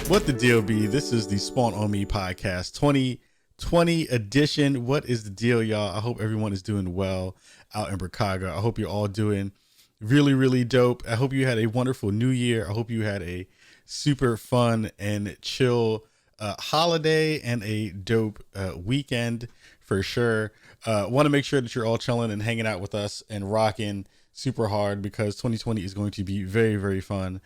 What the deal be? This is the Spawn on Me podcast 2020 edition. What is the deal, y'all? I hope everyone is doing well out in Chicago. I hope you're all doing really, really dope. I hope you had a wonderful new year. I hope you had a super fun and chill holiday and a dope weekend for sure. Want to make sure that you're all chilling and hanging out with us and rocking super hard because 2020 is going to be very, very fun.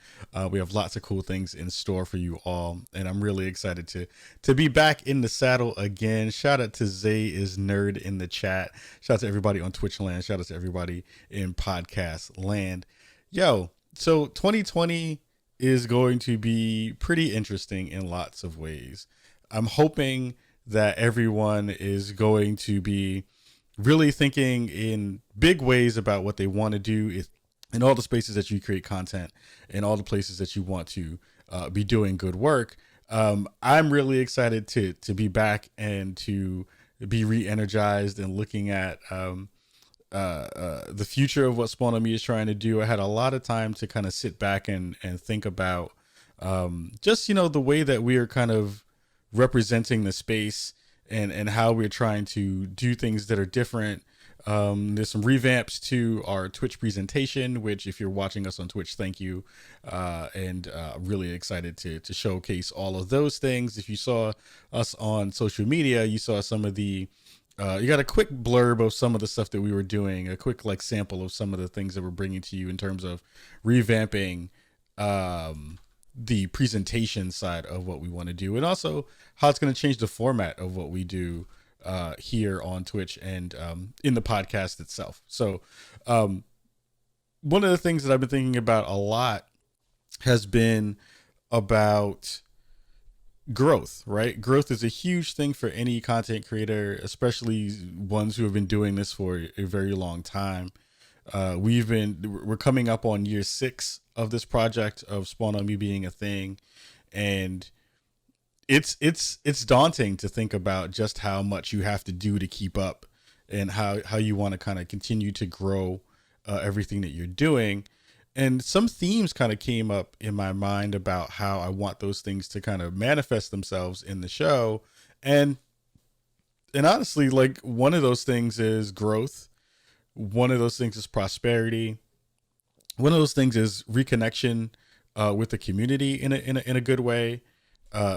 We have lots of cool things in store for you all, and I'm really excited to be back in the saddle again. Shout out to Zay is Nerd in the chat. Shout out to everybody on Twitch land. Shout out to everybody in podcast land. Yo, so 2020 is going to be pretty interesting in lots of ways. I'm hoping that everyone is going to be really thinking in big ways about what they want to do in all the spaces that you create content and all the places that you want to be doing good work. I'm really excited to be back and to be re-energized and looking at the future of what Spawn on Me is trying to do. I had a lot of time to kind of sit back and think about just, the way that we are kind of representing the space and how we're trying to do things that are different. There's some revamps to our Twitch presentation, which if you're watching us on Twitch, thank you. And really excited to showcase all of those things. If you saw us on social media, you saw some of the, you got a quick blurb of some of the stuff that we were doing, a quick sample of some of the things that we're bringing to you in terms of revamping, the presentation side of what we want to do, and also how it's going to change the format of what we do here on Twitch and in the podcast itself. So one of the things that I've been thinking about a lot has been about growth, right? Growth is a huge thing for any content creator, especially ones who have been doing this for a very long time. We're coming up on year 6 of this project of Spawn on Me being a thing, and it's daunting to think about just how much you have to do to keep up and how you want to kind of continue to grow everything that you're doing. And some themes kind of came up in my mind about how I want those things to kind of manifest themselves in the show. And honestly, one of those things is growth. One of those things is prosperity. One of those things is reconnection with the community in a good way,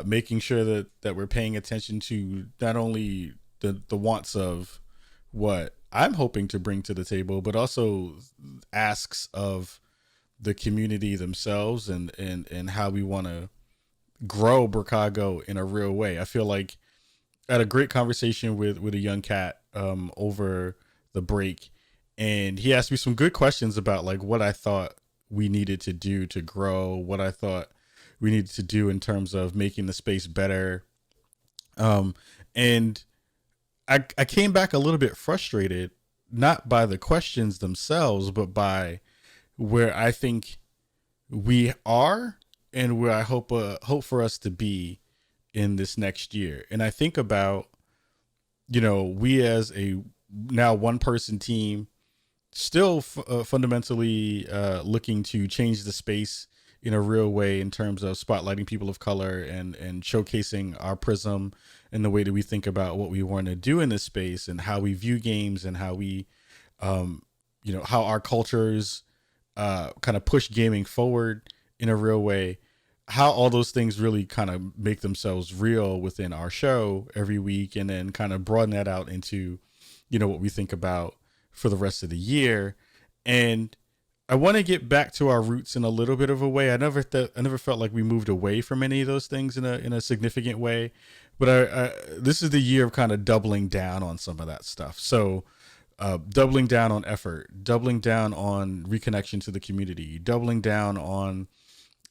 making sure that we're paying attention to not only the wants of what I'm hoping to bring to the table, but also asks of the community themselves and how we want to grow Chicago in a real way. I feel like I had a great conversation with a young cat over the break. And he asked me some good questions about what I thought we needed to do to grow, what I thought we needed to do in terms of making the space better. And I came back a little bit frustrated, not by the questions themselves, but by where I think we are and where I hope for us to be in this next year. And I think about, we as a now one person team, still fundamentally looking to change the space in a real way in terms of spotlighting people of color and showcasing our prism and the way that we think about what we want to do in this space and how we view games and how we, how our cultures kind of push gaming forward in a real way, how all those things really kind of make themselves real within our show every week, and then kind of broaden that out into, what we think about for the rest of the year. And I want to get back to our roots in a little bit of a way. I never felt like we moved away from any of those things in a significant way, but this is the year of kind of doubling down on some of that stuff. So doubling down on effort, doubling down on reconnection to the community, doubling down on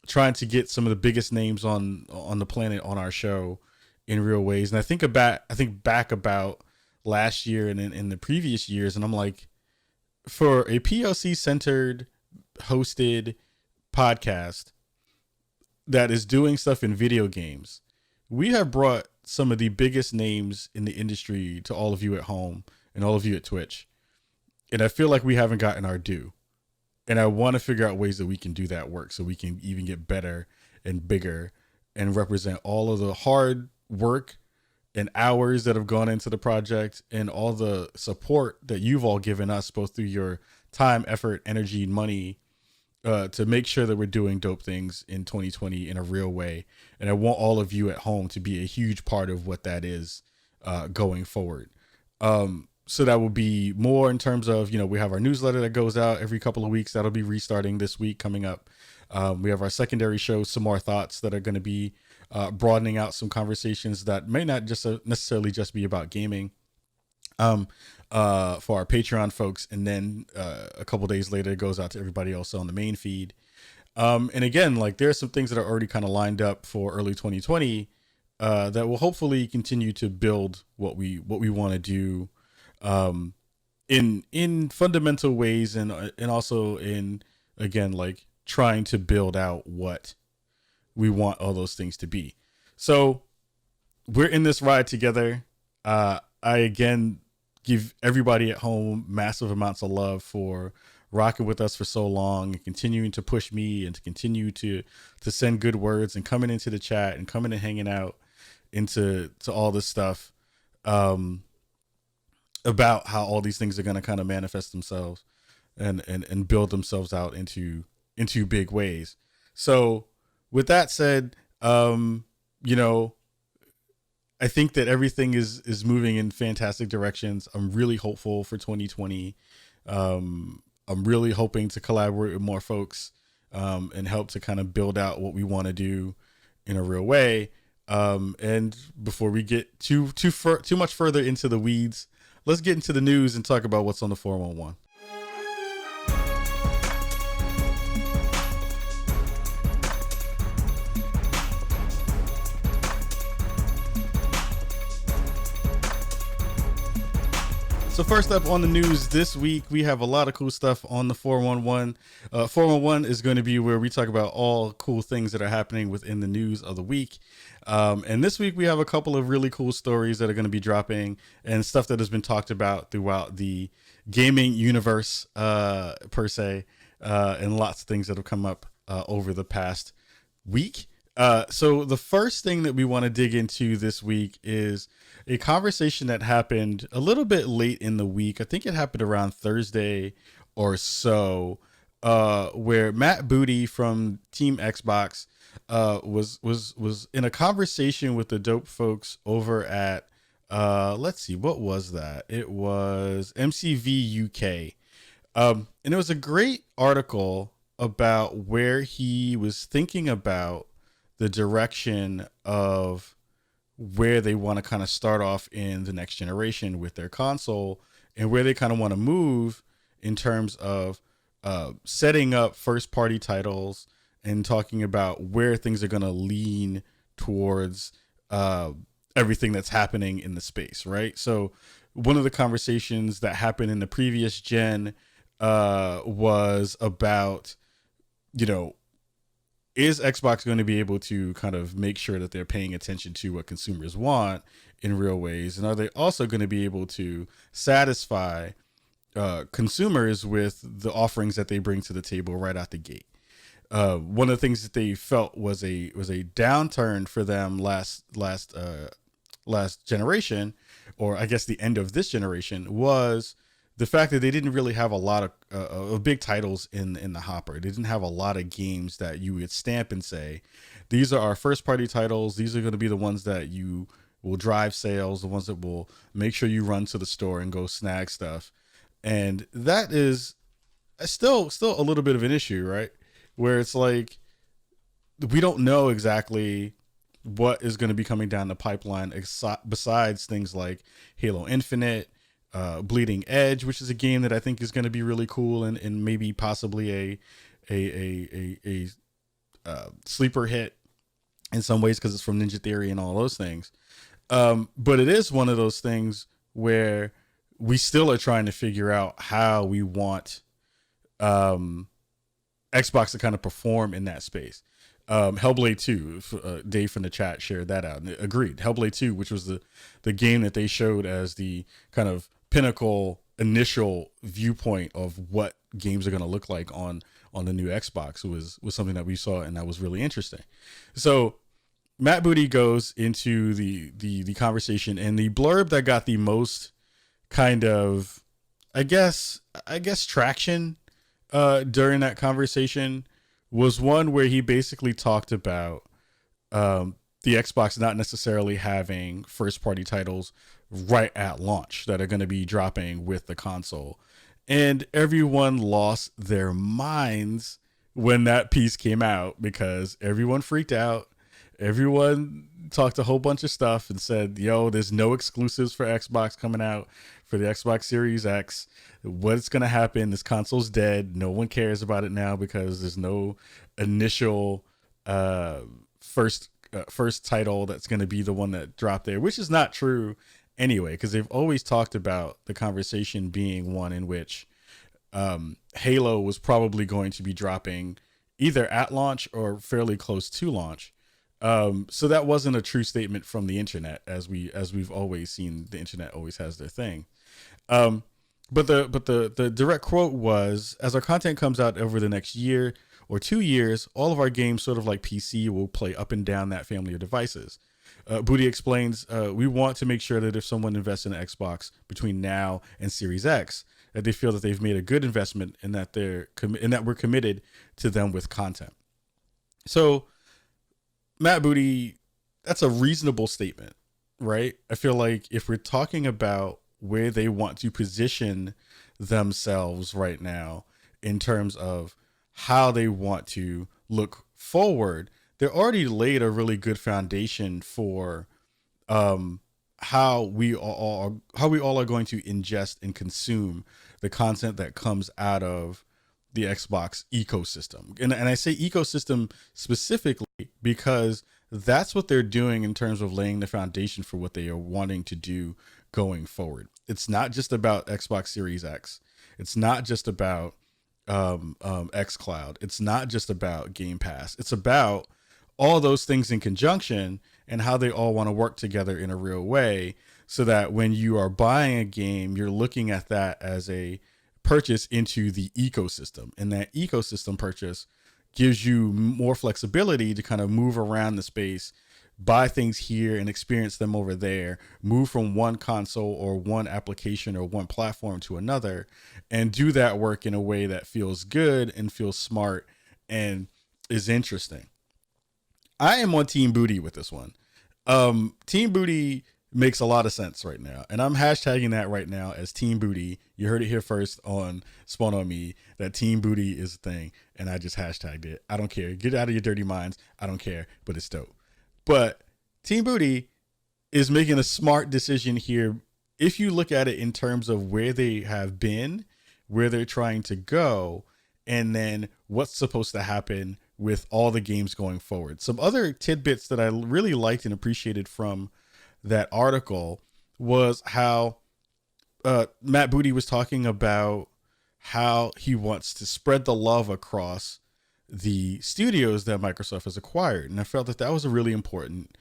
trying to get some of the biggest names on the planet on our show in real ways. And I think back about last year and in the previous years, and I'm like, for a PLC centered hosted podcast that is doing stuff in video games, we have brought some of the biggest names in the industry to all of you at home and all of you at Twitch. And I feel like we haven't gotten our due. And I want to figure out ways that we can do that work so we can even get better and bigger and represent all of the hard work and hours that have gone into the project and all the support that you've all given us, both through your time, effort, energy, and money, to make sure that we're doing dope things in 2020 in a real way. And I want all of you at home to be a huge part of what that is going forward. So that will be more in terms of, we have our newsletter that goes out every couple of weeks. That'll be restarting this week coming up. We have our secondary show, Some More Thoughts, that are going to be broadening out some conversations that may not just necessarily just be about gaming, for our Patreon folks. And then a couple days later, it goes out to everybody else on the main feed. And again, like, there are some things that are already kind of lined up for early 2020 that will hopefully continue to build what we want to do in fundamental ways, and also in, again, like, trying to build out what we want all those things to be. So we're in this ride together. I again give everybody at home massive amounts of love for rocking with us for so long and continuing to push me and to continue to send good words and coming into the chat and coming and hanging out into all this stuff about how all these things are going to kind of manifest themselves and build themselves out into big ways. So with that said, I think that everything is moving in fantastic directions. I'm really hopeful for 2020. I'm really hoping to collaborate with more folks and help to kind of build out what we want to do in a real way. And before we get too much further into the weeds, let's get into the news and talk about what's on the 411. So first up on the news this week, we have a lot of cool stuff on the 411. 411 is going to be where we talk about all cool things that are happening within the news of the week. And this week we have a couple of really cool stories that are going to be dropping and stuff that has been talked about throughout the gaming universe, per se, and lots of things that have come up over the past week. So the first thing that we want to dig into this week is a conversation that happened a little bit late in the week. I think it happened around Thursday or so, where Matt Booty from Team Xbox was in a conversation with the dope folks over at let's see, what was that? It was MCV UK. And it was a great article about where he was thinking about the direction of where they want to kind of start off in the next generation with their console, and where they kind of want to move in terms of setting up first party titles and talking about where things are going to lean towards everything that's happening in the space, right? So one of the conversations that happened in the previous gen was about, is Xbox going to be able to kind of make sure that they're paying attention to what consumers want in real ways? And are they also going to be able to satisfy consumers with the offerings that they bring to the table right out the gate? One of the things that they felt was a downturn for them last generation, or I guess the end of this generation, was the fact that they didn't really have a lot of big titles in the hopper. They didn't have a lot of games that you would stamp and say, these are our first party titles. These are going to be the ones that you will drive sales, the ones that will make sure you run to the store and go snag stuff. And that is still a little bit of an issue, right? Where it's like, we don't know exactly what is going to be coming down the pipeline besides things like Halo Infinite, Bleeding Edge, which is a game that I think is going to be really cool and maybe possibly a sleeper hit in some ways because it's from Ninja Theory and all those things. But it is one of those things where we still are trying to figure out how we want Xbox to kind of perform in that space. Hellblade 2, Dave from the chat shared that out and agreed. Hellblade 2, which was the game that they showed as the kind of pinnacle initial viewpoint of what games are going to look like on the new Xbox, was something that we saw, and that was really interesting. So Matt Booty goes into the conversation, and the blurb that got the most kind of, I guess traction during that conversation was one where he basically talked about the Xbox not necessarily having first party titles right at launch that are going to be dropping with the console. And everyone lost their minds when that piece came out because everyone freaked out. Everyone talked a whole bunch of stuff and said, yo, there's no exclusives for Xbox coming out for the Xbox Series X. What's going to happen? This console's dead. No one cares about it now because there's no initial first title that's going to be the one that dropped there, which is not true anyway, because they've always talked about the conversation being one in which Halo was probably going to be dropping either at launch or fairly close to launch. So that wasn't a true statement from the internet, as we've always seen. The internet always has their thing. But the direct quote was, as our content comes out over the next year or 2 years, all of our games, sort of like PC, will play up and down that family of devices. Booty explains, we want to make sure that if someone invests in an Xbox between now and Series X, that they feel that they've made a good investment and that we're committed to them with content. So, Matt Booty, that's a reasonable statement, right? I feel like if we're talking about where they want to position themselves right now in terms of how they want to look forward, they're already laid a really good foundation for how we all are going to ingest and consume the content that comes out of the Xbox ecosystem. And I say ecosystem specifically because that's what they're doing in terms of laying the foundation for what they are wanting to do going forward. It's not just about Xbox Series X. It's not just about xCloud. It's not just about Game Pass. It's about all those things in conjunction and how they all want to work together in a real way, so that when you are buying a game, you're looking at that as a purchase into the ecosystem. And that ecosystem purchase gives you more flexibility to kind of move around the space, buy things here and experience them over there, move from one console or one application or one platform to another, and do that work in a way that feels good and feels smart and is interesting. I am on Team Booty with this one. Team Booty makes a lot of sense right now, and I'm hashtagging that right now as Team Booty. You heard it here first on Spawn on Me, that Team Booty is a thing, and I just hashtagged it. I don't care. Get out of your dirty minds. I don't care, but it's dope. But Team Booty is making a smart decision here. If you look at it in terms of where they have been, where they're trying to go, and then what's supposed to happen with all the games going forward. Some other tidbits that I really liked and appreciated from that article was how Matt Booty was talking about how he wants to spread the love across the studios that Microsoft has acquired. And I felt that was a really important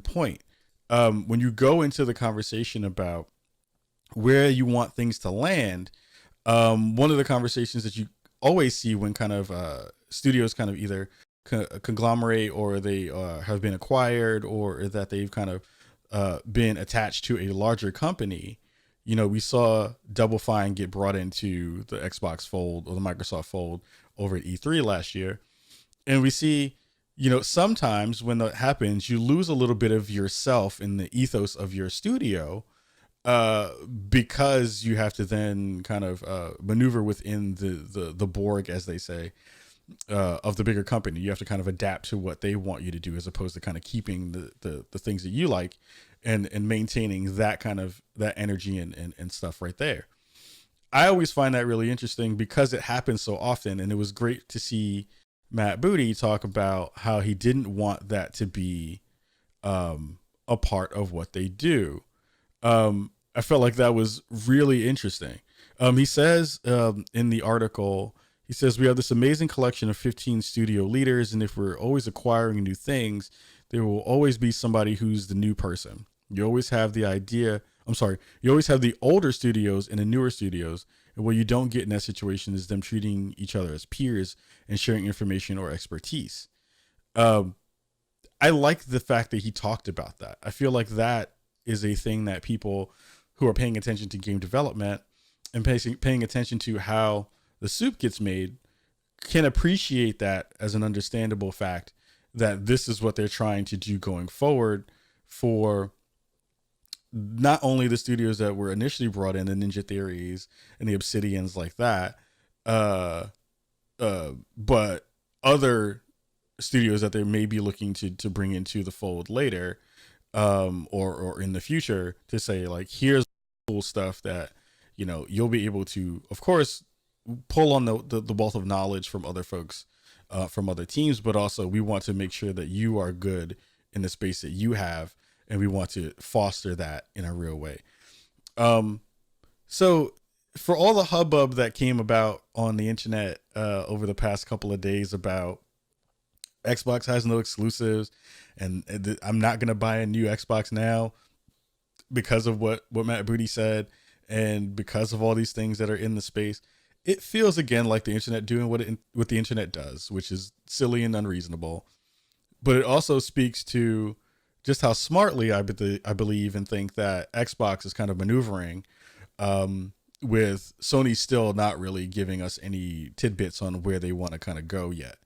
point. When you go into the conversation about where you want things to land, one of the conversations that you always see when kind of studios kind of either conglomerate or they have been acquired or that they've kind of been attached to a larger company. You know, we saw Double Fine get brought into the Xbox fold or the Microsoft fold over at E3 last year. And we see, you know, sometimes when that happens, you lose a little bit of yourself in the ethos of your studio because you have to then kind of maneuver within the Borg, as they say, of the bigger company. You have to kind of adapt to what they want you to do as opposed to kind of keeping the things that you like and maintaining that kind of that energy and stuff right there. I always find that really interesting because it happens so often. And it was great to see Matt Booty talk about how he didn't want that to be a part of what they do. I felt like that was really interesting. He says in the article, he says, we have this amazing collection of 15 studio leaders. And if we're always acquiring new things, there will always be somebody who's the new person. You always have the you always have the older studios and the newer studios. And what you don't get in that situation is them treating each other as peers and sharing information or expertise. I I like the fact that he talked about that. I feel like that is a thing that people who are paying attention to game development and paying attention to how the soup gets made can appreciate that as an understandable fact that this is what they're trying to do going forward for not only the studios that were initially brought in, the Ninja Theories and the Obsidians like that, uh, but other studios that they may be looking to bring into the fold later, or in the future, to say like, here's cool stuff that, you know, you'll be able to, of course, pull on the wealth of knowledge from other folks, from other teams, but also we want to make sure that you are good in the space that you have, and we want to foster that in a real way. So for all the hubbub that came about on the internet over the past couple of days about Xbox has no exclusives, and I'm not gonna buy a new Xbox now because of what Matt Booty said, and because of all these things that are in the space, it feels again like the internet doing what the internet does, which is silly and unreasonable. But it also speaks to just how smartly I believe and think that Xbox is kind of maneuvering, with Sony still not really giving us any tidbits on where they want to kind of go yet,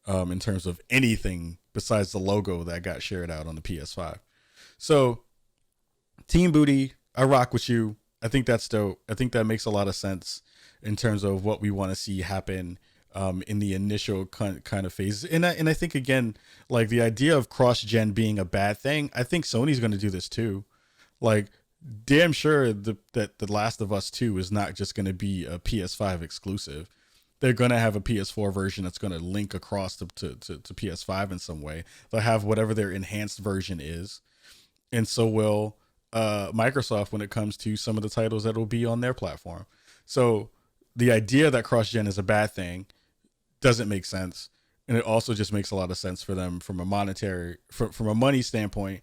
in terms of anything besides the logo that got shared out on the PS5. So, Team Booty, I rock with you. I think that's dope. I think that makes a lot of sense in terms of what we want to see happen, in the initial kind of phase. And I think, again, like the idea of cross-gen being a bad thing, I think Sony's going to do this too. Like, damn sure that The Last of Us 2 is not just going to be a PS5 exclusive. They're going to have a PS4 version that's going to link across to PS5 in some way. They'll have whatever their enhanced version is. And so will Microsoft when it comes to some of the titles that will be on their platform. So the idea that cross-gen is a bad thing doesn't make sense. And it also just makes a lot of sense for them from a monetary, from a money standpoint,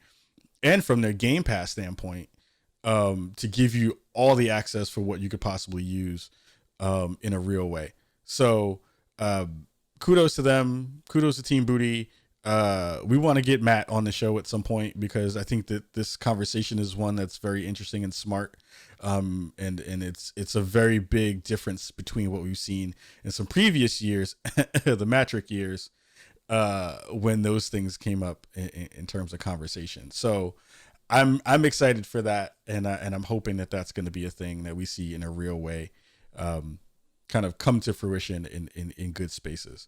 and from their Game Pass standpoint, to give you all the access for what you could possibly use, in a real way. So kudos to them. Kudos to Team Booty. We want to get Matt on the show at some point, because I think that this conversation is one that's very interesting and smart. And it's a very big difference between what we've seen in some previous years, the Matric years, when those things came up in terms of conversation. So I'm excited for that, and I'm hoping that that's going to be a thing that we see in a real way, kind of come to fruition in good spaces.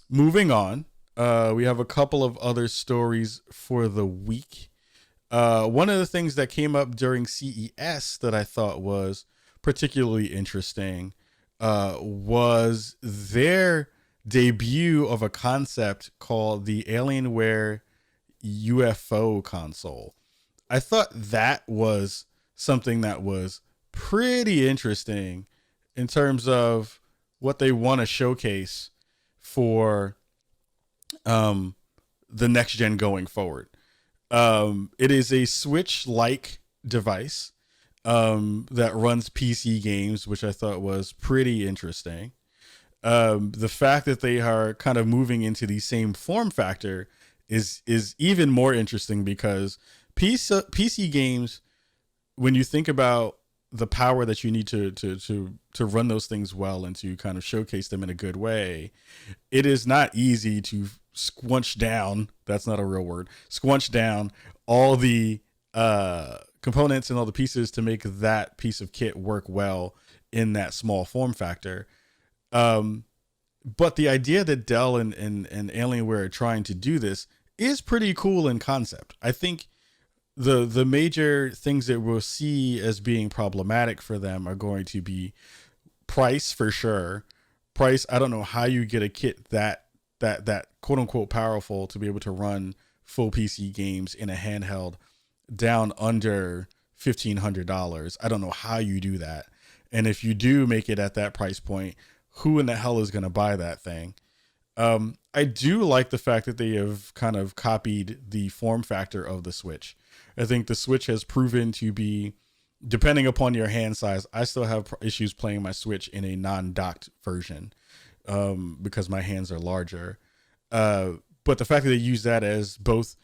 Moving on, we have a couple of other stories for the week. One of the things that came up during CES that I thought was particularly interesting, was their debut of a concept called the Alienware UFO console. I thought that was something that was pretty interesting in terms of what they want to showcase for the next gen going forward. It is a Switch-like device that runs PC games, which I thought was pretty interesting. The fact that they are kind of moving into the same form factor is even more interesting, because PC games, when you think about the power that you need to run those things well and to kind of showcase them in a good way, it is not easy to squunch down, that's not a real word, squunch down all the components and all the pieces to make that piece of kit work well in that small form factor. But the idea that Dell and Alienware are trying to do this is pretty cool in concept. I think the major things that we'll see as being problematic for them are going to be price, for sure. Price, I don't know how you get a kit that quote unquote powerful to be able to run full PC games in a handheld down under $1,500. I don't know how you do that. And if you do make it at that price point, who in the hell is going to buy that thing? I do like the fact that they have kind of copied the form factor of the Switch. I think the Switch has proven to be, depending upon your hand size, I still have issues playing my Switch in a non-docked version, because my hands are larger. But the fact that they use that as both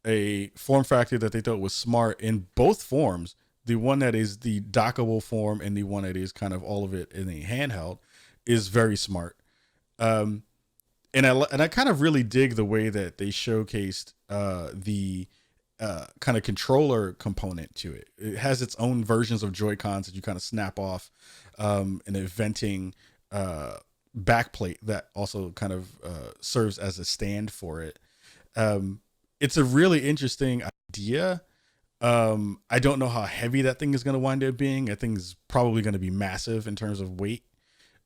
a form factor that they thought was smart in both forms, the one that is the dockable form and the one that is kind of all of it in a handheld, is very smart. Um, and I kind of really dig the way that they showcased the kind of controller component to it. It has its own versions of Joy Cons that you kind of snap off, and a venting backplate that also kind of serves as a stand for it. Um, it's a really interesting idea. I don't know how heavy that thing is going to wind up being. I think it's probably going to be massive in terms of weight.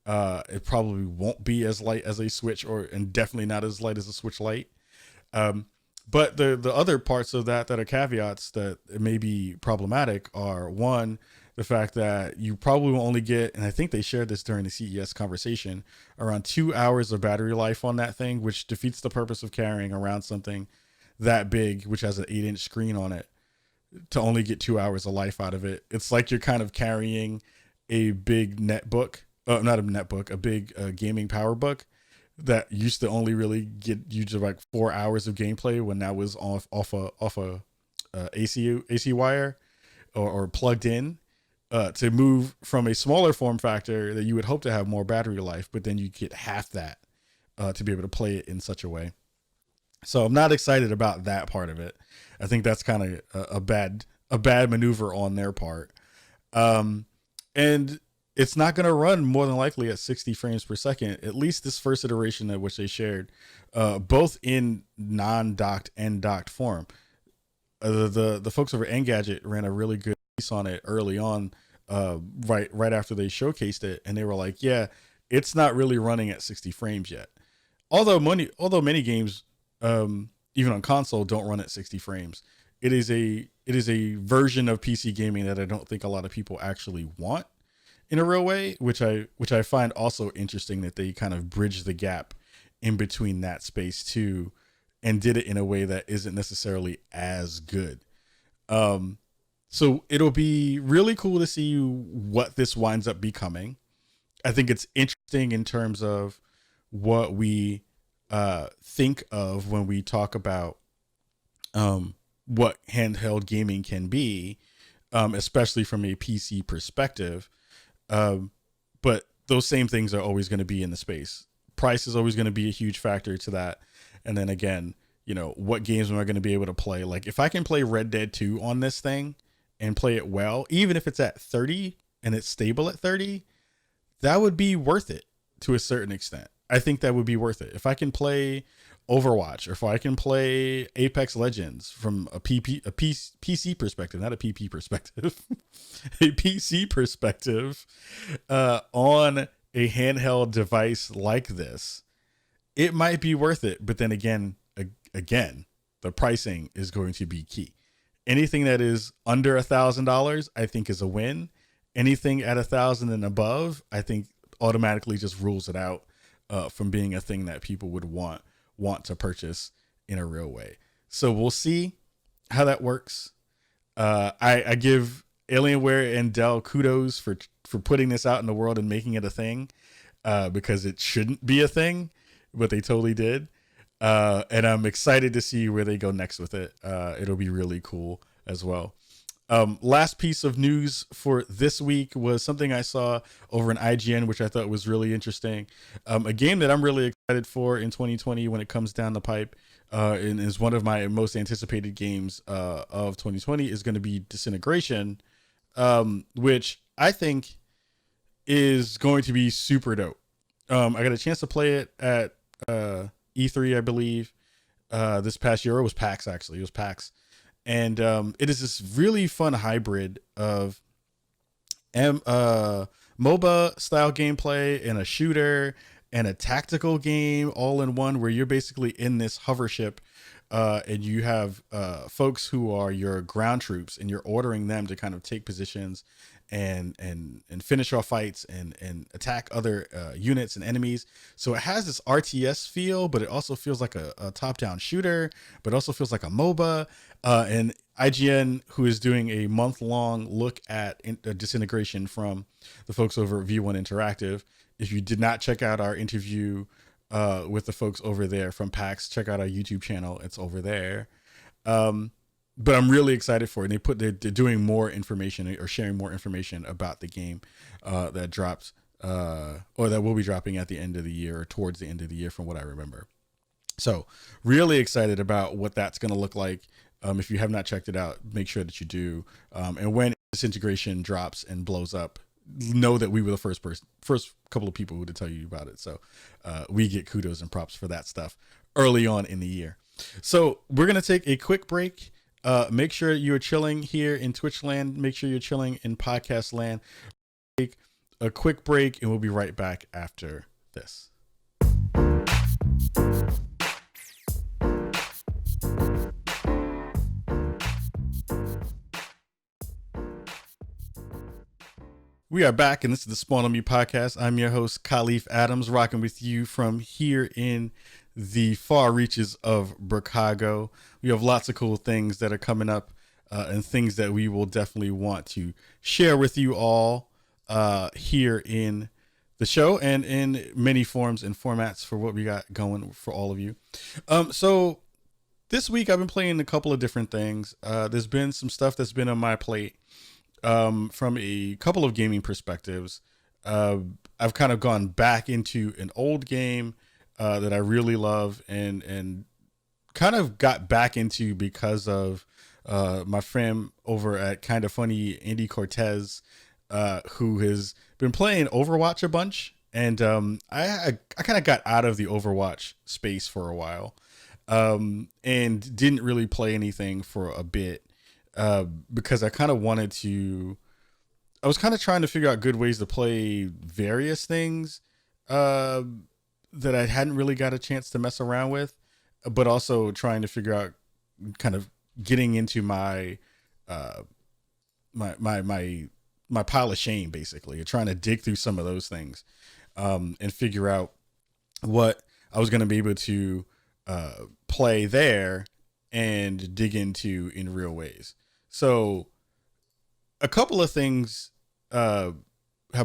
It probably won't be as light as a Switch, and definitely not as light as a Switch Lite. Um, but the other parts of that are caveats that may be problematic are, one, the fact that you probably will only get, and I think they shared this during the CES conversation, around 2 hours of battery life on that thing, which defeats the purpose of carrying around something that big, which has an 8-inch screen on it, to only get 2 hours of life out of it. It's like you're kind of carrying a big netbook, not a netbook, a big gaming power book that used to only really get you to like 4 hours of gameplay when that was off a AC wire, or plugged in, to move from a smaller form factor that you would hope to have more battery life, but then you get half that to be able to play it in such a way. So I'm not excited about that part of it. I think that's kind of a bad maneuver on their part. And it's not going to run more than likely at 60 frames per second, at least this first iteration at which they shared, both in non-docked and docked form. The folks over Engadget ran a really good piece on it early on, right after they showcased it, and they were like, yeah, it's not really running at 60 frames yet. Although many games, even on console, don't run at 60 frames. It is a version of PC gaming that I don't think a lot of people actually want in a real way, which I find also interesting, that they kind of bridge the gap in between that space too, and did it in a way that isn't necessarily as good. So it'll be really cool to see what this winds up becoming. I think it's interesting in terms of what we think of when we talk about what handheld gaming can be, especially from a PC perspective. But those same things are always going to be in the space. Price is always going to be a huge factor to that. And then again, what games am I going to be able to play? Like, if I can play Red Dead 2 on this thing and play it well, even if it's at 30 and it's stable at 30, that would be worth it to a certain extent. I think that would be worth it. If I can play Overwatch, or if I can play Apex Legends from a PC perspective, not a PP perspective, a PC perspective, on a handheld device like this, it might be worth it. But then again, the pricing is going to be key. Anything that is under $1,000, I think, is a win. Anything at 1,000 and above, I think automatically just rules it out from being a thing that people would want to purchase in a real way. So we'll see how that works. I give Alienware and Dell kudos for putting this out in the world and making it a thing, because it shouldn't be a thing, but they totally did. And I'm excited to see where they go next with it. It'll be really cool as well. Last piece of news for this week was something I saw over in IGN, which I thought was really interesting. A game that I'm really excited for in 2020 when it comes down the pipe, and is one of my most anticipated games of 2020, is going to be Disintegration, which I think is going to be super dope. I got a chance to play it at E3, I believe, this past year. It was PAX, actually. It was PAX. And it is this really fun hybrid of MOBA style gameplay and a shooter and a tactical game all in one, where you're basically in this hover ship, and you have folks who are your ground troops, and you're ordering them to kind of take positions and finish off fights and attack other units and enemies. So it has this RTS feel, but it also feels like a top-down shooter, but also feels like a MOBA. And IGN, who is doing a month-long look at Disintegration from the folks over at V1 Interactive. If you did not check out our interview with the folks over there from PAX. Check out our YouTube channel; it's over there. But I'm really excited for it. And they're doing more information or sharing more information about the game that drops or that will be dropping at the end of the year or towards the end of the year, from what I remember. So really excited about what that's going to look like. If you have not checked it out, make sure that you do. And when Disintegration drops and blows up, know that we were the first couple of people who to tell you about it. So we get kudos and props for that stuff early on in the year. So we're going to take a quick break. Make sure you're chilling here in Twitch land. Make sure you're chilling in podcast land. Take a quick break and we'll be right back after this. We are back, and this is the Spawn on Me podcast. I'm your host, Kahlief Adams, rocking with you from here in the far reaches of Chicago. We have lots of cool things that are coming up and things that we will definitely want to share with you all here in the show and in many forms and formats for what we got going for all of you. So this week I've been playing a couple of different things. There's been some stuff that's been on my plate. From a couple of gaming perspectives. I've kind of gone back into an old game that I really love and kind of got back into because of my friend over at Kinda Funny, Andy Cortez, who has been playing Overwatch a bunch. And I kind of got out of the Overwatch space for a while and didn't really play anything for a bit. Because I kind of I was kind of trying to figure out good ways to play various things that I hadn't really got a chance to mess around with, but also trying to figure out kind of getting into my my pile of shame, basically, trying to dig through some of those things and figure out what I was going to be able to play there and dig into in real ways. So a couple of things have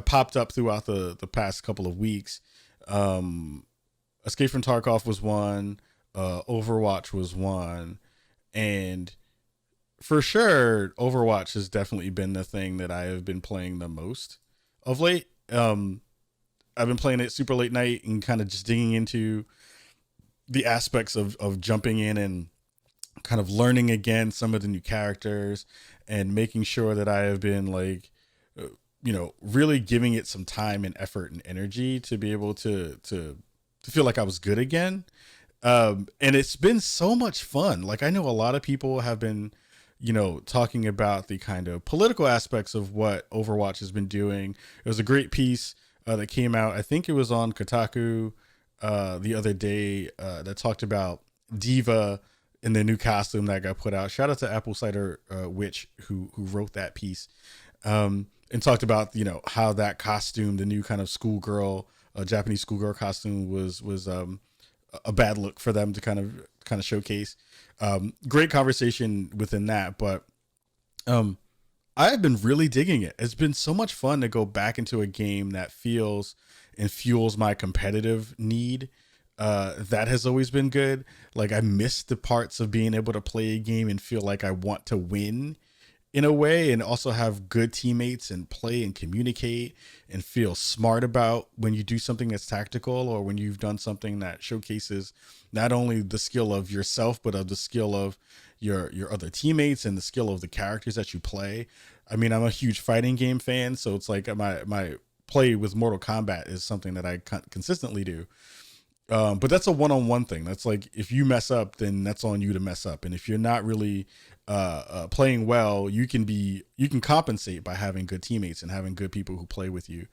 popped up throughout the past couple of weeks. Escape from Tarkov was one, Overwatch was one, and for sure Overwatch has definitely been the thing that I have been playing the most of late. I've been playing it super late night and kind of just digging into the aspects of jumping in and kind of learning again some of the new characters and making sure that I have been really giving it some time and effort and energy to be able to feel like I was good again. And it's been so much fun. Like, I know a lot of people have been, talking about the kind of political aspects of what Overwatch has been doing. It was a great piece that came out. I think it was on Kotaku the other day that talked about Diva in the new costume that got put out. Shout out to Apple Cider Witch who wrote that piece and talked about how that costume, the new kind of schoolgirl, Japanese schoolgirl costume, was a bad look for them to kind of showcase. Great conversation within that, but I've been really digging it. It's been so much fun to go back into a game that feels and fuels my competitive need. That has always been good. Like, I miss the parts of being able to play a game and feel like I want to win in a way, and also have good teammates and play and communicate and feel smart about when you do something that's tactical or when you've done something that showcases not only the skill of yourself, but of the skill of your other teammates and the skill of the characters that you play. I mean, I'm a huge fighting game fan, so it's like my play with Mortal Kombat is something that I consistently do. But that's a one-on-one thing. That's like, if you mess up, then that's on you to mess up. And if you're not really playing well, you can compensate by having good teammates and having good people who play with you,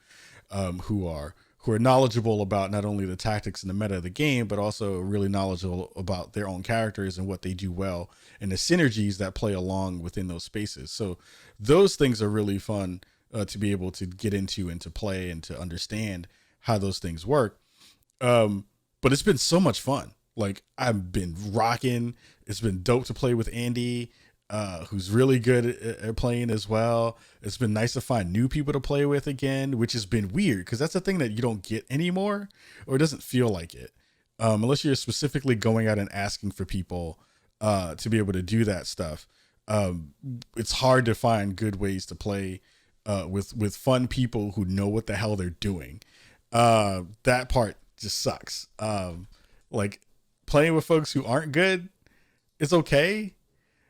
who are knowledgeable about not only the tactics and the meta of the game, but also really knowledgeable about their own characters and what they do well and the synergies that play along within those spaces. So those things are really fun to be able to get into and to play and to understand how those things work. But it's been so much fun. Like, I've been rocking. It's been dope to play with Andy, who's really good at playing as well. It's been nice to find new people to play with again, which has been weird because that's a thing that you don't get anymore, or it doesn't feel like it. unless you're specifically going out and asking for people to be able to do that stuff. Um, it's hard to find good ways to play with fun people who know what the hell they're doing. That part just sucks. Like playing with folks who aren't good, it's okay,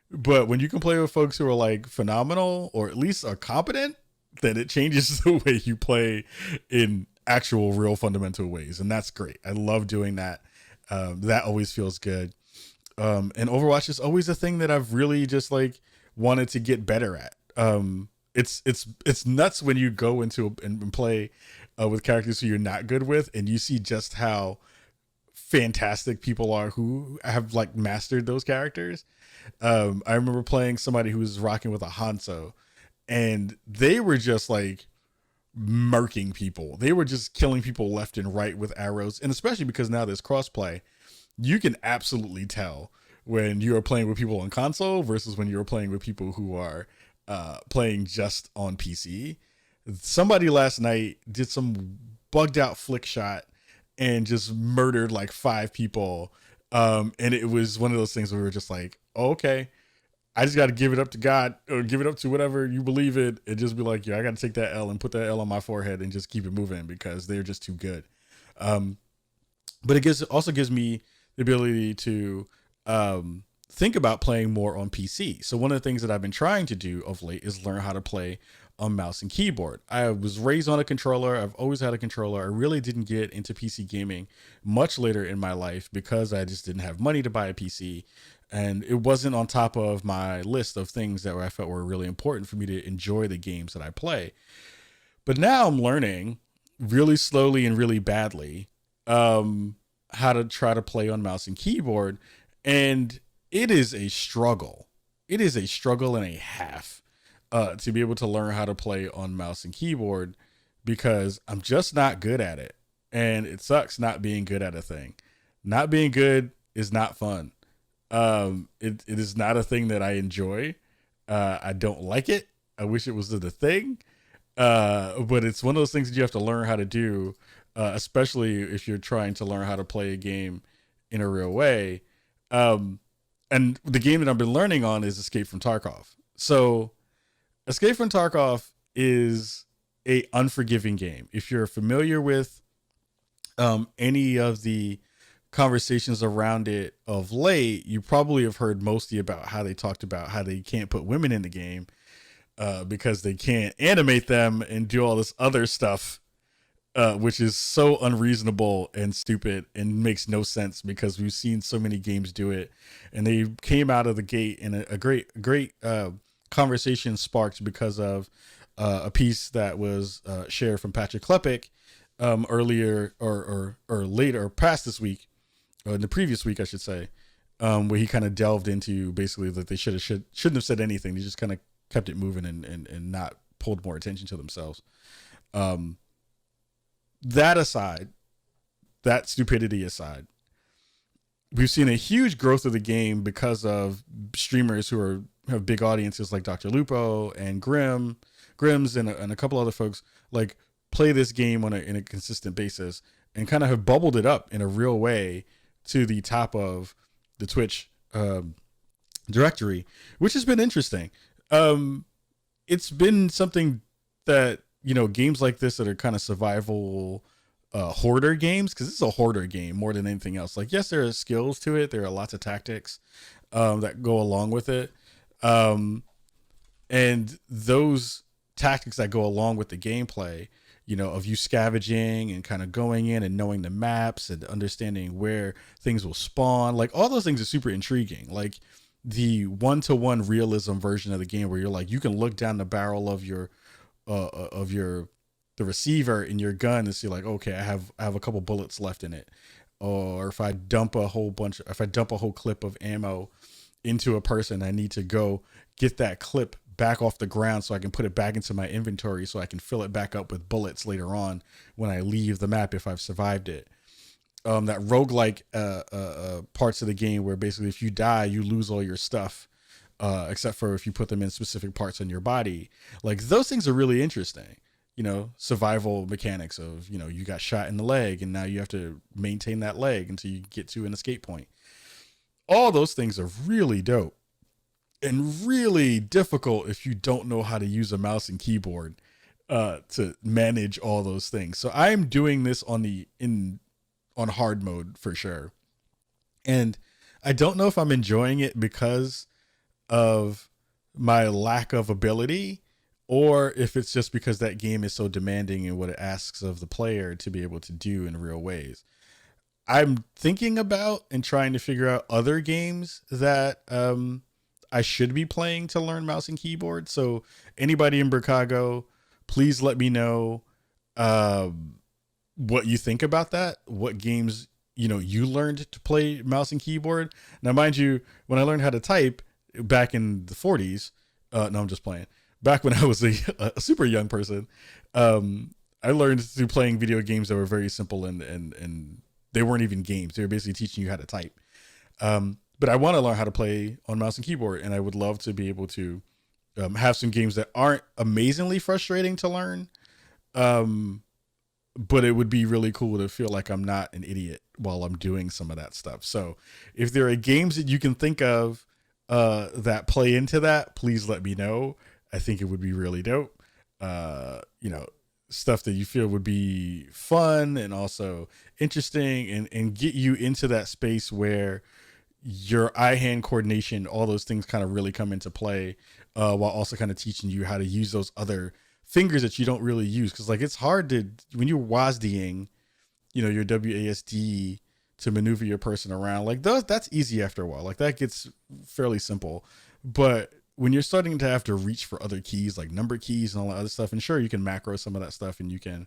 but when you can play with folks who are like phenomenal or at least are competent, then it changes the way you play in actual, real, fundamental ways, and that's great. I love doing that. That always feels good. And Overwatch is always a thing that I've really just like wanted to get better at. It's nuts when you go into and play with characters who you're not good with, and you see just how fantastic people are who have like mastered those characters. I remember playing somebody who was rocking with a Hanzo, and they were just like murking people. They were just killing people left and right with arrows, and especially because now there's crossplay, you can absolutely tell when you are playing with people on console versus when you're playing with people who are playing just on PC. Somebody last night did some bugged out flick shot and just murdered like 5 people. And it was one of those things where we were just like, oh, okay, I just got to give it up to God or give it up to whatever you believe it, and just be like, yeah, I got to take that L and put that L on my forehead and just keep it moving because they're just too good. Um, but also gives me the ability to think about playing more on PC. So one of the things that I've been trying to do of late is learn how to play on mouse and keyboard. I was raised on a controller. I've always had a controller. I really didn't get into PC gaming much later in my life because I just didn't have money to buy a PC. And it wasn't on top of my list of things that I felt were really important for me to enjoy the games that I play. But now I'm learning really slowly and really badly how to try to play on mouse and keyboard. And it is a struggle. It is a struggle and a half to be able to learn how to play on mouse and keyboard because I'm just not good at it. And it sucks not being good at a thing. Not being good is not fun. It is not a thing that I enjoy. I don't like it. I wish it was the thing. But it's one of those things that you have to learn how to do, especially if you're trying to learn how to play a game in a real way. And the game that I've been learning on is Escape from Tarkov. So Escape from Tarkov is a unforgiving game. If you're familiar with any of the conversations around it of late, you probably have heard mostly about how they talked about how they can't put women in the game because they can't animate them and do all this other stuff, which is so unreasonable and stupid and makes no sense because we've seen so many games do it. And they came out of the gate in a great conversation sparked because of a piece that was shared from Patrick Klepek earlier or later or past this week, or in the previous week, I should say, where he kind of delved into basically that they shouldn't have said anything. They just kind of kept it moving and not pulled more attention to themselves. That aside, that stupidity aside, we've seen a huge growth of the game because of streamers who have big audiences like Dr. Lupo and Grims and a couple other folks like play this game in a consistent basis and kind of have bubbled it up in a real way to the top of the Twitch directory, which has been interesting. It's been something that, games like this that are kind of survival hoarder games, because this is a hoarder game more than anything else. Like, yes, there are skills to it. There are lots of tactics that go along with it. And those tactics that go along with the gameplay, of you scavenging and kind of going in and knowing the maps and understanding where things will spawn, like all those things are super intriguing. Like the 1-to-1 realism version of the game where you're like, you can look down the barrel of the receiver in your gun and see like, okay, I have a couple bullets left in it. Or if I dump a whole clip of ammo into a person, I need to go get that clip back off the ground so I can put it back into my inventory so I can fill it back up with bullets later on when I leave the map if I've survived it. That roguelike parts of the game where basically if you die, you lose all your stuff, except for if you put them in specific parts on your body. Like those things are really interesting. survival mechanics of, you got shot in the leg and now you have to maintain that leg until you get to an escape point. All those things are really dope and really difficult if you don't know how to use a mouse and keyboard to manage all those things. So I'm doing this on hard mode for sure. And I don't know if I'm enjoying it because of my lack of ability, or if it's just because that game is so demanding in what it asks of the player to be able to do in real ways. I'm thinking about and trying to figure out other games that I should be playing to learn mouse and keyboard. So anybody in Chicago, please let me know what you think about that. What games you learned to play mouse and keyboard. Now, mind you, when I learned how to type back in the 40s, no, I'm just playing. Back when I was a super young person, I learned through playing video games that were very simple and they weren't even games. They were basically teaching you how to type. But I want to learn how to play on mouse and keyboard, and I would love to be able to have some games that aren't amazingly frustrating to learn. But it would be really cool to feel like I'm not an idiot while I'm doing some of that stuff. So if there are games that you can think of that play into that, please let me know. I think it would be really dope. Stuff that you feel would be fun and also interesting and get you into that space where your eye-hand coordination, all those things kind of really come into play, while also kind of teaching you how to use those other fingers that you don't really use. Cause like, it's hard to, when you're WASDing, your WASD to maneuver your person around, like that's easy after a while. Like that gets fairly simple, but when you're starting to have to reach for other keys, like number keys and all that other stuff, and sure, you can macro some of that stuff and you can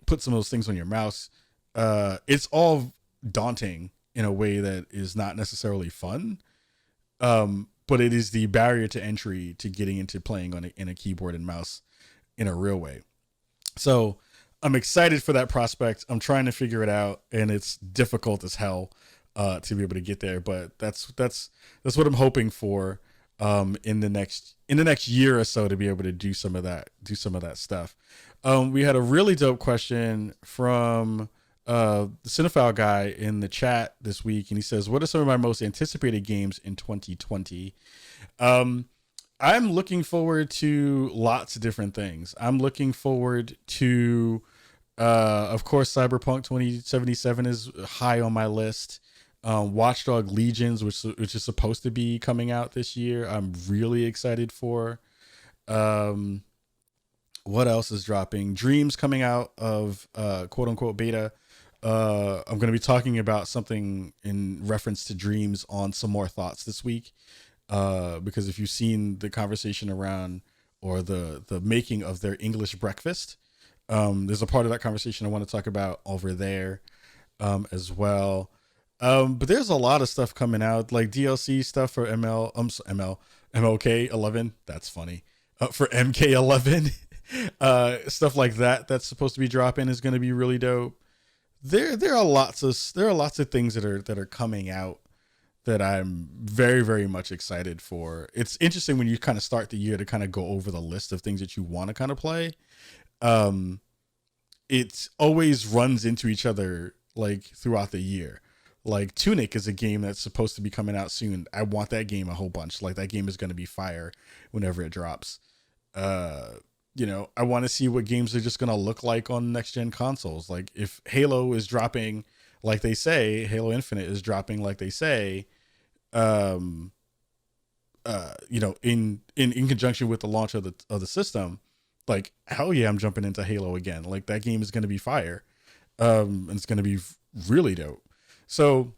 put some of those things on your mouse. It's all daunting in a way that is not necessarily fun. But it is the barrier to entry to getting into playing in a keyboard and mouse in a real way. So I'm excited for that prospect. I'm trying to figure it out, and it's difficult as hell to be able to get there. But that's what I'm hoping for in the next year or so, to be able to do some of that stuff. We had a really dope question from the Cinephile guy in the chat this week, and he says, "What are some of my most anticipated games in 2020?" I'm looking forward to lots of different things. I'm looking forward to, of course, Cyberpunk 2077 is high on my list. Watchdog Legions, which is supposed to be coming out this year, I'm really excited for. What else is dropping? Dreams coming out of quote unquote beta. I'm going to be talking about something in reference to Dreams on Some More Thoughts this week. Because if you've seen the conversation around, or the making of their English breakfast, there's a part of that conversation I want to talk about over there as well. But there's a lot of stuff coming out, like DLC stuff for MLK 11. That's funny. For MK11, stuff like that that's supposed to be dropping is going to be really dope. There are lots of things that are coming out that I'm very, very much excited for. It's interesting when you kind of start the year to kind of go over the list of things that you want to kind of play. It always runs into each other like throughout the year. Like Tunic is a game that's supposed to be coming out soon. I want that game a whole bunch. Like that game is going to be fire whenever it drops. I want to see what games are just going to look like on next gen consoles. Like if Halo is dropping, like they say, Halo Infinite is dropping, like they say, in conjunction with the launch of the system, like hell yeah, I'm jumping into Halo again. Like that game is going to be fire. And it's going to be really dope. So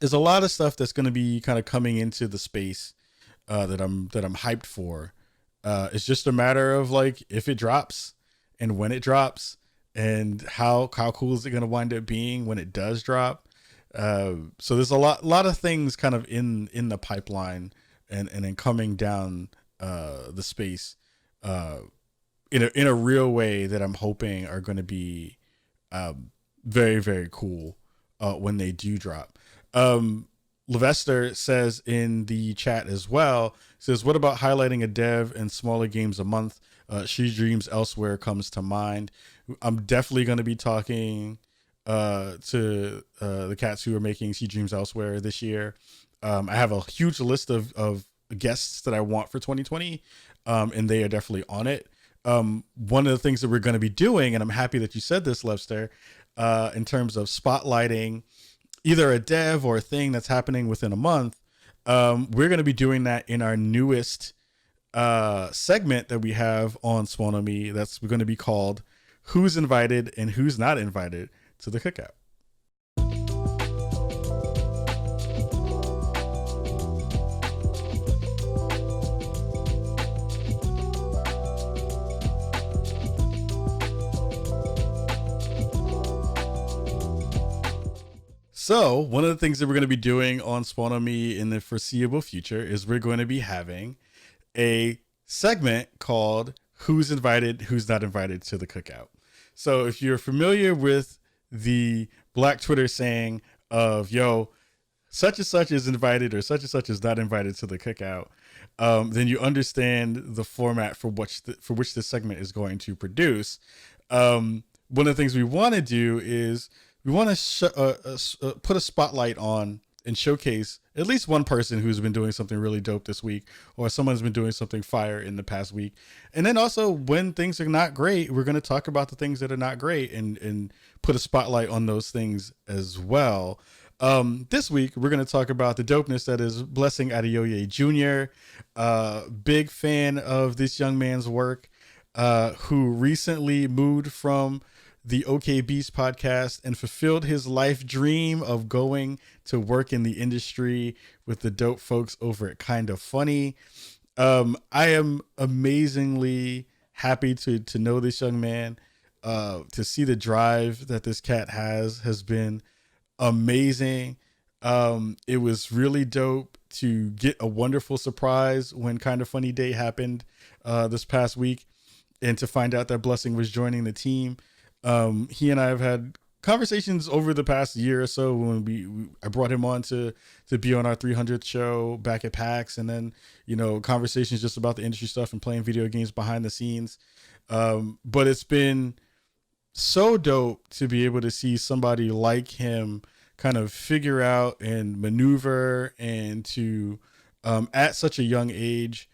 there's a lot of stuff that's going to be kind of coming into the space that I'm hyped for. It's just a matter of like if it drops and when it drops and how cool is it going to wind up being when it does drop. So there's a lot of things kind of in the pipeline and then coming down the space in a real way that I'm hoping are going to be very, very cool when they do drop. Levester says in the chat as well, says, what about highlighting a dev and smaller games a month? She Dreams Elsewhere comes to mind. I'm definitely going to be talking to the cats who are making She Dreams Elsewhere this year. I have a huge list of guests that I want for 2020, and they are definitely on it. One of the things that we're going to be doing, and I'm happy that you said this, Levster, in terms of spotlighting either a dev or a thing that's happening within a month, we're going to be doing that in our newest segment that we have on Swonomi. That's going to be called Who's Invited and Who's Not Invited to the Cookout. So one of the things that we're going to be doing on Spawn on Me in the foreseeable future is we're going to be having a segment called Who's Invited, Who's Not Invited to the Cookout. So if you're familiar with the Black Twitter saying of, yo, such and such is invited or such and such is not invited to the cookout, then you understand the format for which this segment is going to produce. One of the things we want to do is we want to put a spotlight on and showcase at least one person who's been doing something really dope this week, or someone's been doing something fire in the past week. And then also when things are not great, we're going to talk about the things that are not great and put a spotlight on those things as well. This week, we're going to talk about the dopeness that is Blessing Adeoye Jr., big fan of this young man's work, who recently moved from the OK Beast podcast and fulfilled his life dream of going to work in the industry with the dope folks over at Kinda Funny. I am amazingly happy to know this young man. To see the drive that this cat has been amazing. It was really dope to get a wonderful surprise when Kinda Funny Day happened this past week, and to find out that Blessing was joining the team. He and I have had conversations over the past year or so when I brought him on to be on our 300th show back at PAX, and then, you know, conversations just about the industry stuff and playing video games behind the scenes. But it's been so dope to be able to see somebody like him kind of figure out and maneuver, and to at such a young age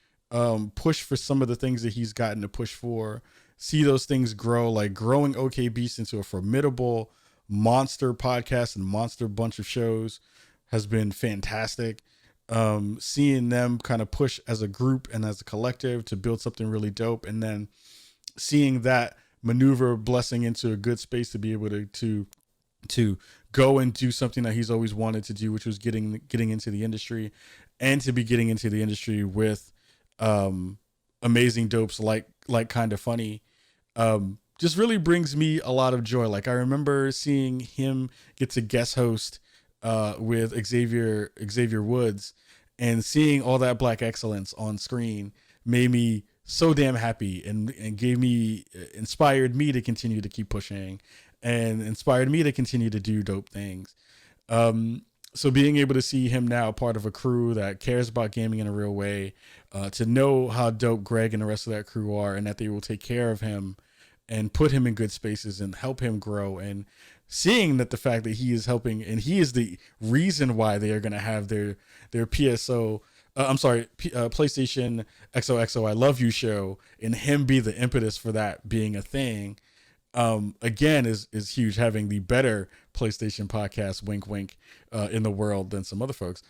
push for some of the things that he's gotten to push for, see those things grow, like growing OK Beast into a formidable monster podcast and monster bunch of shows has been fantastic. Seeing them kind of push as a group and as a collective to build something really dope, and then seeing that maneuver Blessing into a good space to be able to go and do something that he's always wanted to do, which was getting into the industry, and to be getting into the industry with amazing dopes like Kinda Funny, just really brings me a lot of joy. Like, I remember seeing him get to guest host with Xavier Woods, and seeing all that Black excellence on screen made me so damn happy, and inspired me to continue to keep pushing, and inspired me to continue to do dope things. So being able to see him now part of a crew that cares about gaming in a real way, to know how dope Greg and the rest of that crew are, and that they will take care of him and put him in good spaces and help him grow, and seeing that the fact that he is helping, and he is the reason why they are going to have their PSO, PlayStation XOXO I Love You show, and him be the impetus for that being a thing, again, is huge. Having the better PlayStation podcast, wink, wink, in the world than some other folks,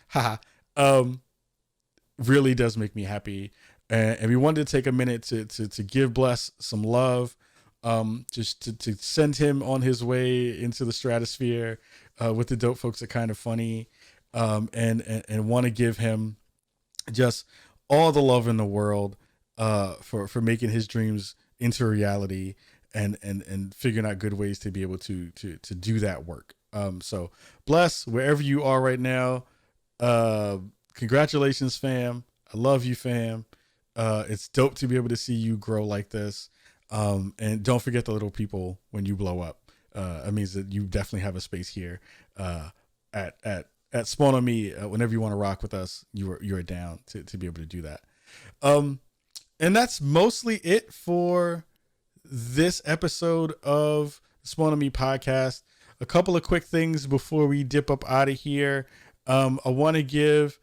really does make me happy. And we wanted to take a minute to give Bless some love, just to send him on his way into the stratosphere with the dope folks at Kinda Funny, and want to give him just all the love in the world for making his dreams into reality, and figuring out good ways to be able to do that work. So Bless, wherever you are right now, congratulations, fam. I love you, fam. It's dope to be able to see you grow like this. And don't forget the little people when you blow up. It means that you definitely have a space here at at Spawn on Me, whenever you want to rock with us, you're down to be able to do that. Um, and that's mostly it for this episode of Spawn on Me podcast. A couple of quick things before we dip up out of here. I want to give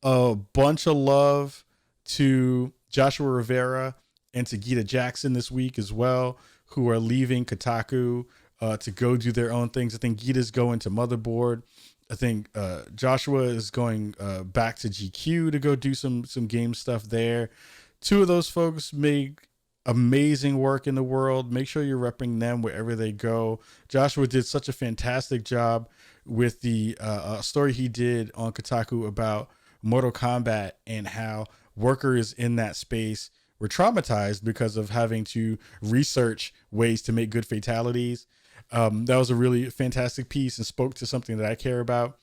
a bunch of love to Joshua Rivera and to Gita Jackson this week as well, who are leaving Kotaku to go do their own things. I think Gita's going to Motherboard. I think Joshua is going back to GQ to go do some game stuff there. Two of those folks make amazing work in the world. Make sure you're repping them wherever they go. Joshua did such a fantastic job with the story he did on Kotaku about Mortal Kombat and how workers in that space were traumatized because of having to research ways to make good fatalities. That was a really fantastic piece and spoke to something that I care about.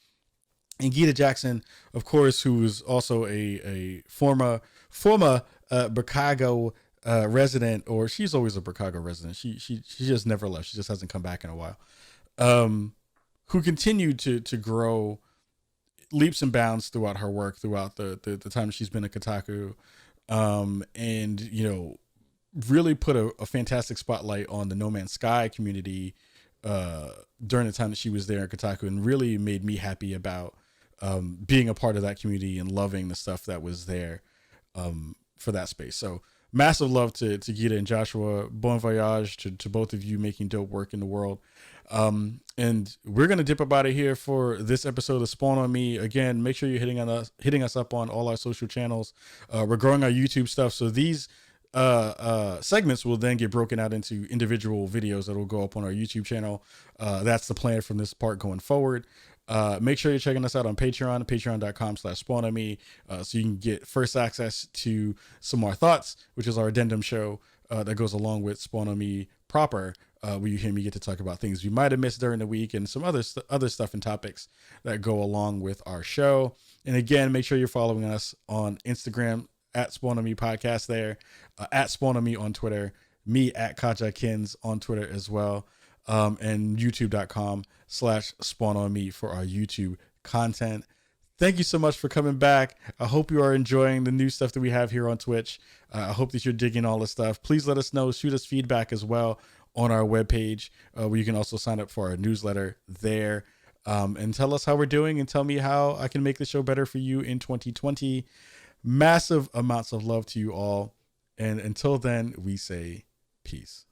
And Gita Jackson, of course, who is also a former Chicago resident, or she's always a Chicago resident. She just never left. She just hasn't come back in a while. Who continued to grow leaps and bounds throughout her work, throughout the time she's been at Kotaku, and really put a fantastic spotlight on the No Man's Sky community during the time that she was there at Kotaku, and really made me happy about being a part of that community and loving the stuff that was there for that space. So massive love to Gita and Joshua. Bon voyage to both of you, making dope work in the world. And we're going to dip up out of here for this episode of Spawn on Me. Again, make sure you're hitting us up on all our social channels. We're growing our YouTube stuff. So these segments will then get broken out into individual videos that will go up on our YouTube channel. That's the plan from this part going forward. Make sure you're checking us out on Patreon, patreon.com/spawnonme, so you can get first access to Some More Thoughts, which is our addendum show that goes along with Spawn on Me proper, where you hear me get to talk about things you might have missed during the week and some other stuff and topics that go along with our show. And again, make sure you're following us on Instagram at Spawn on Me Podcast there, at Spawn on Me on Twitter, me at Kajakins on Twitter as well. And youtube.com/Spawn on Me for our YouTube content. Thank you so much for coming back. I hope you are enjoying the new stuff that we have here on Twitch. I hope that you're digging all this stuff. Please let us know. Shoot us feedback as well on our webpage, where you can also sign up for our newsletter there, and tell us how we're doing and tell me how I can make the show better for you in 2020. Massive amounts of love to you all. And until then, we say peace.